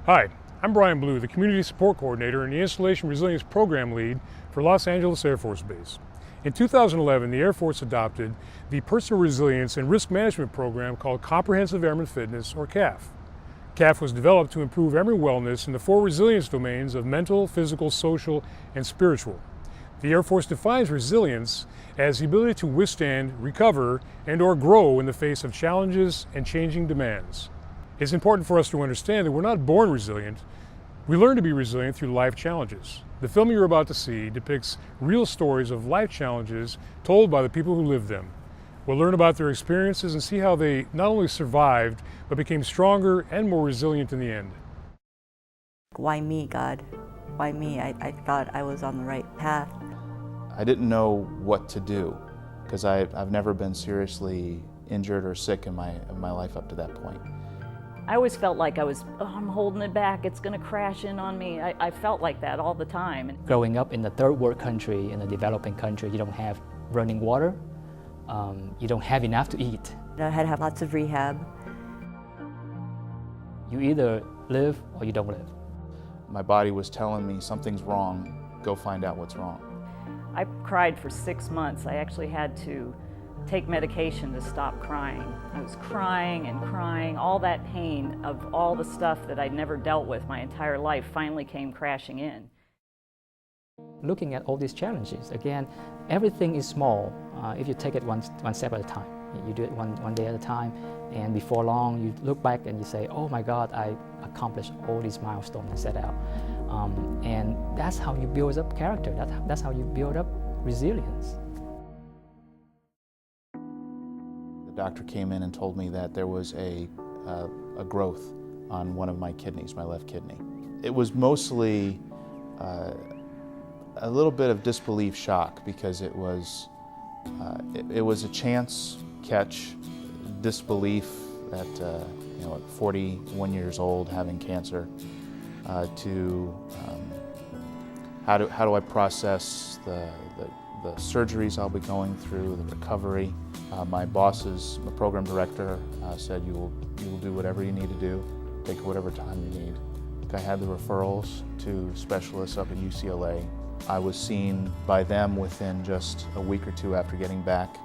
Hi, I'm Bryan Blue, the Community Support Coordinator and the Installation Resilience Program Lead for Los Angeles Air Force Base. In 2011, the Air Force adopted the Personal Resilience and Risk Management Program called Comprehensive Airman Fitness, or CAF. CAF was developed to improve airman wellness in the 4 resilience domains of mental, physical, social, and spiritual. The Air Force defines resilience as the ability to withstand, recover, and/or grow in the face of challenges and changing demands. It's important for us to understand that we're not born resilient. We learn to be resilient through life challenges. The film you're about to see depicts real stories of life challenges told by the people who lived them. We'll learn about their experiences and see how they not only survived, but became stronger and more resilient in the end. Why me, God? Why me? I thought I was on the right path. I didn't know what to do because I've never been seriously injured or sick in my life up to that point. I always felt like I'm holding it back, it's going to crash in on me. I felt like that all the time. Growing up in a third world country, in a developing country, you don't have running water, you don't have enough to eat. I had to have lots of rehab. You either live or you don't live. My body was telling me something's wrong, go find out what's wrong. I cried for 6 months. I actually had to take medication to stop crying. I was crying and crying. All that pain of all the stuff that I'd never dealt with my entire life finally came crashing in. Looking at all these challenges, again, everything is small if you take it one step at a time. You do it one day at a time, and before long you look back and you say, oh my God, I accomplished all these milestones I set out. And that's how you build up character, that's how you build up resilience. The doctor came in and told me that there was a growth on one of my kidneys, my left kidney. It was mostly a little bit of disbelief shock because it was a chance catch, disbelief that at 41 years old having cancer, to how do I process the surgeries I'll be going through, the recovery. My boss's program director said you will do whatever you need to do, take whatever time you need. I had the referrals to specialists up at UCLA. I was seen by them within just a week or two after getting back.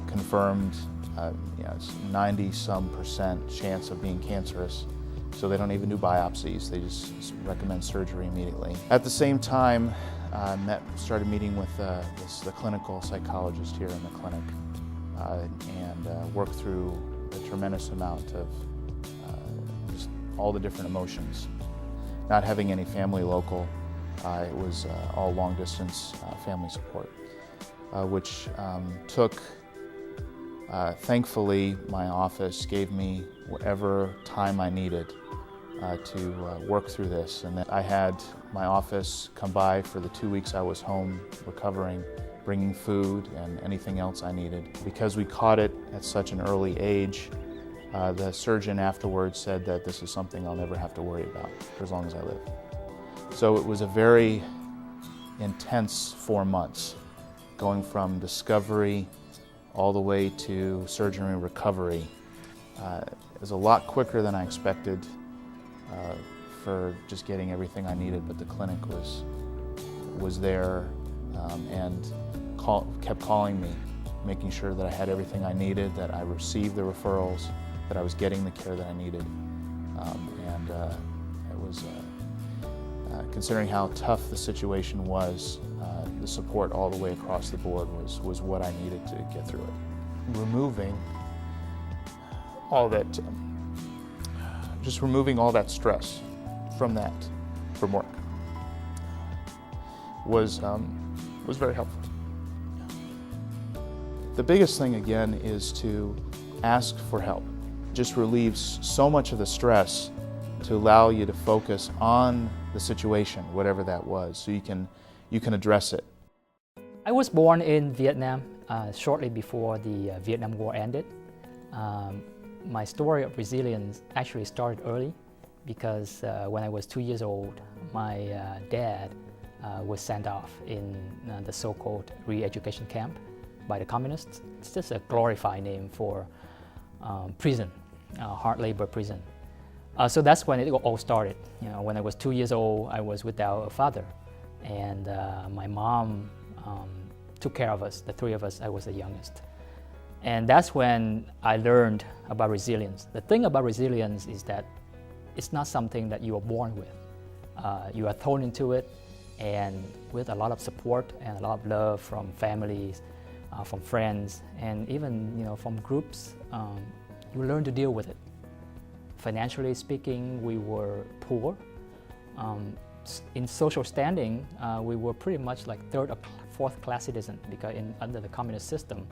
Confirmed, it's 90-some% chance of being cancerous. So they don't even do biopsies, they just recommend surgery immediately. At the same time, I started meeting with the clinical psychologist here in the clinic and worked through a tremendous amount of just all the different emotions. Not having any family local, it was all long-distance family support, which took, thankfully, my office gave me whatever time I needed to work through this. And then I had my office come by for the 2 weeks I was home recovering, bringing food and anything else I needed. Because we caught it at such an early age, the surgeon afterwards said that this is something I'll never have to worry about for as long as I live. So it was a very intense 4 months, going from discovery all the way to surgery and recovery. It was a lot quicker than I expected for just getting everything I needed, but the clinic was there and kept calling me, making sure that I had everything I needed, that I received the referrals, that I was getting the care that I needed. It was, considering how tough the situation was, the support all the way across the board was what I needed to get through it. Removing all that, just removing all that stress from work was very helpful. The biggest thing again is to ask for help. Just relieves so much of the stress to allow you to focus on the situation, whatever that was, so you can address it. I was born in Vietnam shortly before the Vietnam War ended. My story of resilience actually started early because when I was 2 years old, my dad was sent off in the so-called re-education camp by the communists. It's just a glorified name for prison, hard labor prison. So that's when it all started. You know, when I was 2 years old, I was without a father, and my mom took care of us, the three of us. I was the youngest. And that's when I learned about resilience. The thing about resilience is that it's not something that you are born with. You are thrown into it, and with a lot of support and a lot of love from families, from friends, and even from groups, you learn to deal with it. Financially speaking, we were poor. In social standing, we were pretty much like third or fourth class citizen because under the communist system.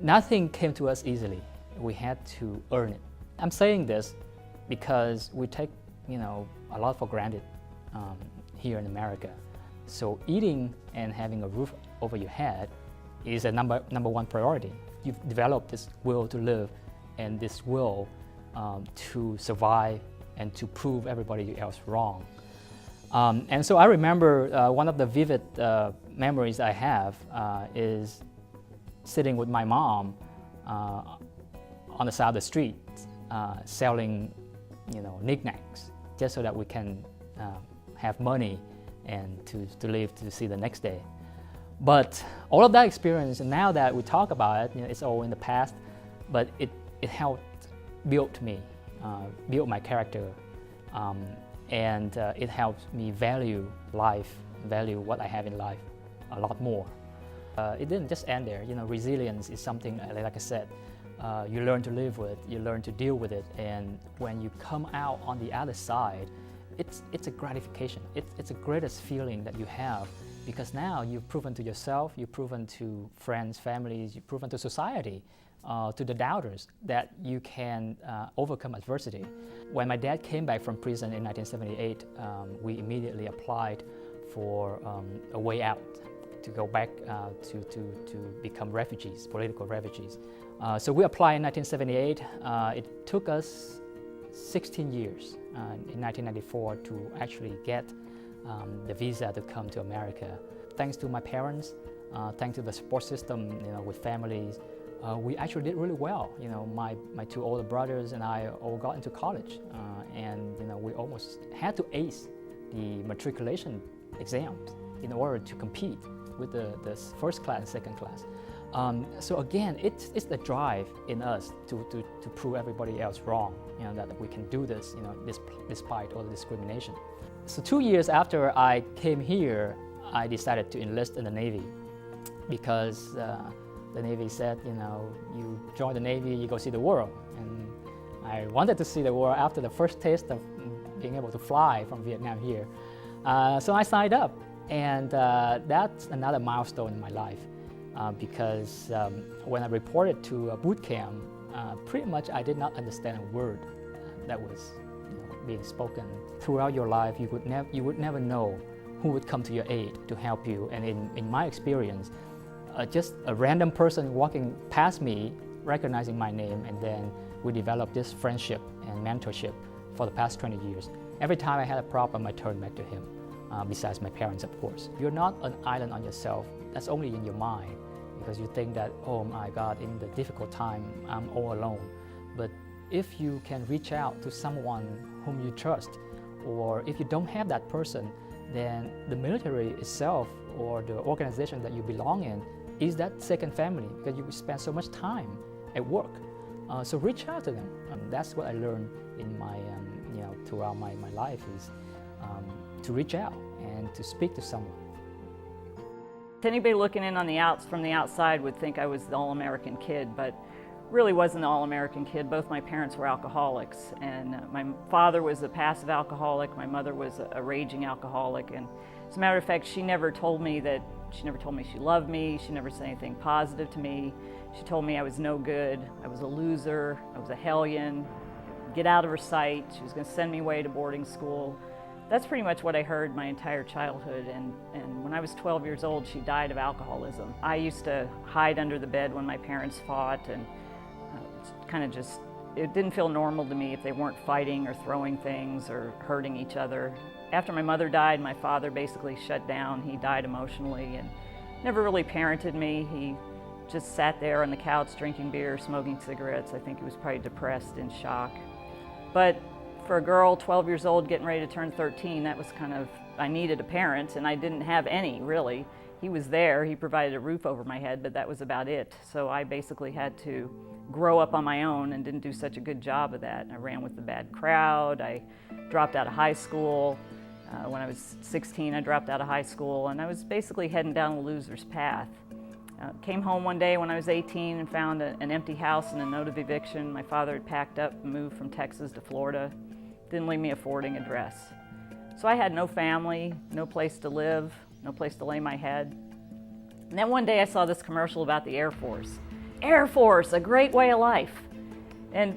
Nothing came to us easily. We had to earn it. I'm saying this because we take a lot for granted here in America. So eating and having a roof over your head is a number one priority. You've developed this will to live and this will to survive and to prove everybody else wrong. And so I remember one of the vivid memories I have is sitting with my mom on the side of the street selling knickknacks just so that we can have money and to live to see the next day. But all of that experience, and now that we talk about it, it's all in the past, but it helped build me, build my character, and it helped me value life, value what I have in life a lot more. It didn't just end there. Resilience is something, like I said, you learn to live with, you learn to deal with it, and when you come out on the other side, it's a gratification. It's the greatest feeling that you have, because now you've proven to yourself, you've proven to friends, families, you've proven to society, to the doubters, that you can overcome adversity. When my dad came back from prison in 1978, we immediately applied for a way out, to go back to become refugees, political refugees. So we applied in 1978. It took us 16 years in 1994 to actually get the visa to come to America. Thanks to my parents, thanks to the support system, with families, we actually did really well. My two older brothers and I all got into college, and we almost had to ace the matriculation exams in order to compete with the first class and second class. So again, it's the drive in us to prove everybody else wrong, that we can do this, despite all the discrimination. So 2 years after I came here, I decided to enlist in the Navy, because the Navy said, you join the Navy, you go see the world. And I wanted to see the world after the first taste of being able to fly from Vietnam here. So I signed up, and that's another milestone in my life, because when I reported to a boot camp, pretty much I did not understand a word that was being spoken. Throughout your life, you would never know who would come to your aid to help you. And in my experience, just a random person walking past me, recognizing my name, and then we developed this friendship and mentorship for the past 20 years. Every time I had a problem, I turned back to him, besides my parents, of course. You're not an island on yourself. That's only in your mind, because you think that, oh my God, in the difficult time, I'm all alone. But if you can reach out to someone whom you trust, or if you don't have that person, then the military itself or the organization that you belong in is that second family, because you spend so much time at work. So reach out to them. That's what I learned in my, throughout my life, is to reach out and to speak to someone. Anybody looking in on from the outside would think I was the all-American kid, but really wasn't the all-American kid. Both my parents were alcoholics, and my father was a passive alcoholic, my mother was a raging alcoholic, and as a matter of fact, she never told me she loved me, she never said anything positive to me. She told me I was no good, I was a loser, I was a hellion, get out of her sight, she was going to send me away to boarding school. That's pretty much what I heard my entire childhood, and when I was 12 years old, she died of alcoholism. I used to hide under the bed when my parents fought, and it didn't feel normal to me if they weren't fighting or throwing things or hurting each other. After my mother died, my father basically shut down. He died emotionally and never really parented me. He just sat there on the couch drinking beer, smoking cigarettes. I think he was probably depressed, in shock. But For a girl, 12 years old, getting ready to turn 13, that was kind of, I needed a parent, and I didn't have any, really. He was there, he provided a roof over my head, but that was about it. So I basically had to grow up on my own and didn't do such a good job of that. I ran with the bad crowd, I dropped out of high school. When I was 16, I dropped out of high school, and I was basically heading down the loser's path. Came home one day when I was 18 and found an empty house and a note of eviction. My father had packed up and moved from Texas to Florida. Didn't leave me a forwarding address. So I had no family, no place to live, no place to lay my head. And then one day I saw this commercial about the Air Force. Air Force, a great way of life. And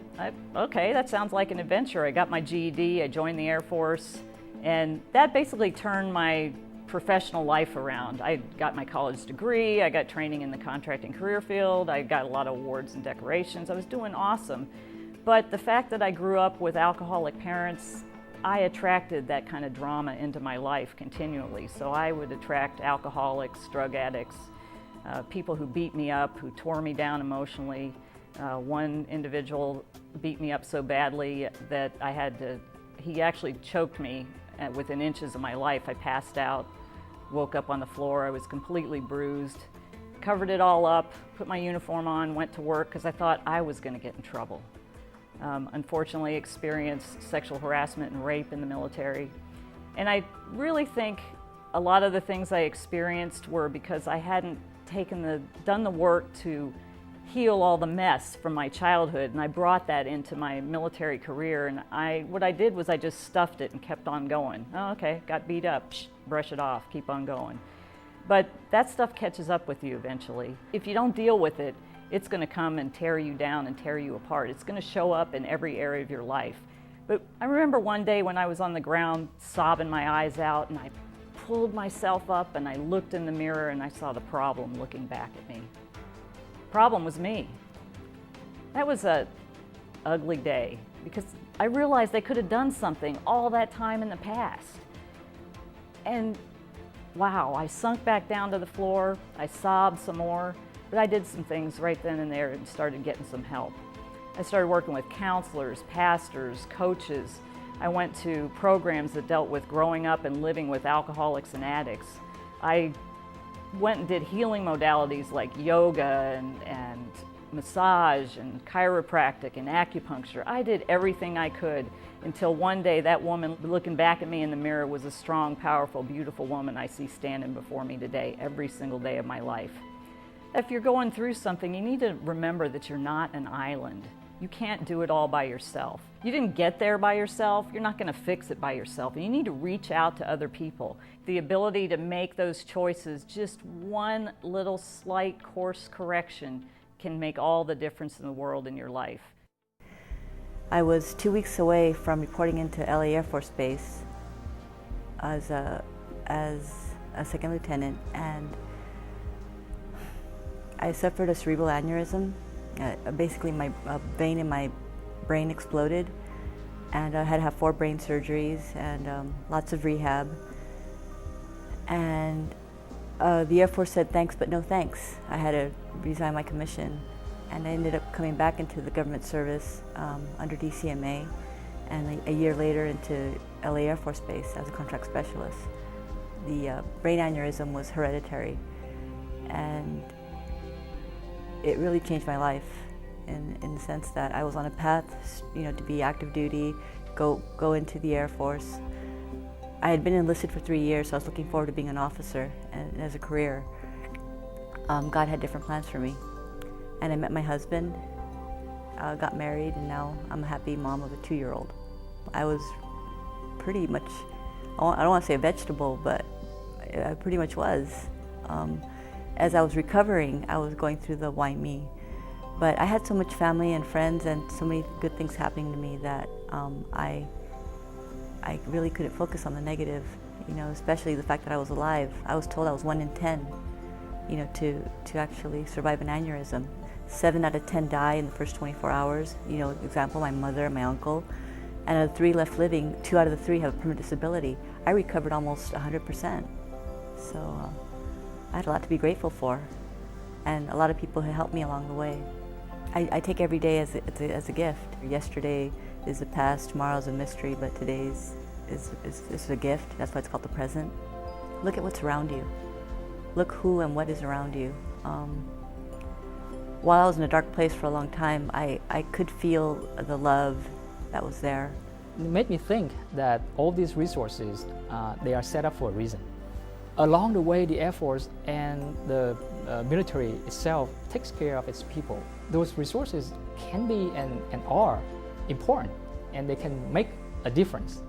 okay, that sounds like an adventure. I got my GED, I joined the Air Force, and that basically turned my professional life around. I got my college degree, I got training in the contracting career field, I got a lot of awards and decorations. I was doing awesome. But the fact that I grew up with alcoholic parents, I attracted that kind of drama into my life continually. So I would attract alcoholics, drug addicts, people who beat me up, who tore me down emotionally. One individual beat me up so badly that he actually choked me within inches of my life. I passed out, woke up on the floor, I was completely bruised, covered it all up, put my uniform on, went to work because I thought I was going to get in trouble. Unfortunately experienced sexual harassment and rape in the military. And I really think a lot of the things I experienced were because I hadn't done the work to heal all the mess from my childhood, and I brought that into my military career, and what I did was I just stuffed it and kept on going. Oh, okay, got beat up, brush it off, keep on going. But that stuff catches up with you eventually. If you don't deal with it, it's going to come and tear you down and tear you apart. It's going to show up in every area of your life. But I remember one day when I was on the ground sobbing my eyes out, and I pulled myself up and I looked in the mirror and I saw the problem looking back at me. Problem was me. That was an ugly day because I realized I could have done something all that time in the past. And wow, I sunk back down to the floor, I sobbed some more, but I did some things right then and there and started getting some help. I started working with counselors, pastors, coaches. I went to programs that dealt with growing up and living with alcoholics and addicts. I went and did healing modalities like yoga and massage and chiropractic and acupuncture. I did everything I could until one day that woman looking back at me in the mirror was a strong, powerful, beautiful woman I see standing before me today, every single day of my life. If you're going through something, you need to remember that you're not an island. You can't do it all by yourself. You didn't get there by yourself. You're not going to fix it by yourself. And you need to reach out to other people. The ability to make those choices, just one little slight course correction can make all the difference in the world in your life. I was 2 weeks away from reporting into LA Air Force Base as a second lieutenant, and I suffered a cerebral aneurysm. Basically, my vein in my brain exploded, and I had to have 4 brain surgeries and lots of rehab. And the Air Force said thanks, but no thanks. I had to resign my commission, and I ended up coming back into the government service under DCMA, and a year later into LA Air Force Base as a contract specialist. The brain aneurysm was hereditary, and it really changed my life in the sense that I was on a path, to be active duty, go into the Air Force. I had been enlisted for 3 years, so I was looking forward to being an officer and as a career. God had different plans for me. And I met my husband, got married, and now I'm a happy mom of a 2-year-old. I was pretty much, I don't want to say a vegetable, but I pretty much was. As I was recovering, I was going through the why me. But I had so much family and friends and so many good things happening to me that I really couldn't focus on the negative, especially the fact that I was alive. I was told I was 1 in 10, to actually survive an aneurysm. 7 out of 10 die in the first 24 hours. Example, my mother and my uncle. And out of 3 left living, 2 out of the 3 have a permanent disability. I recovered almost 100%. So I had a lot to be grateful for, and a lot of people who helped me along the way. I take every day as a gift. Yesterday, is the past, tomorrow's a mystery, but today's is a gift. That's why it's called the present. Look at what's around you. Look who and what is around you. While I was in a dark place for a long time, I could feel the love that was there. It made me think that all these resources, they are set up for a reason. Along the way, the Air Force and the military itself takes care of its people. Those resources can be and are important, and they can make a difference.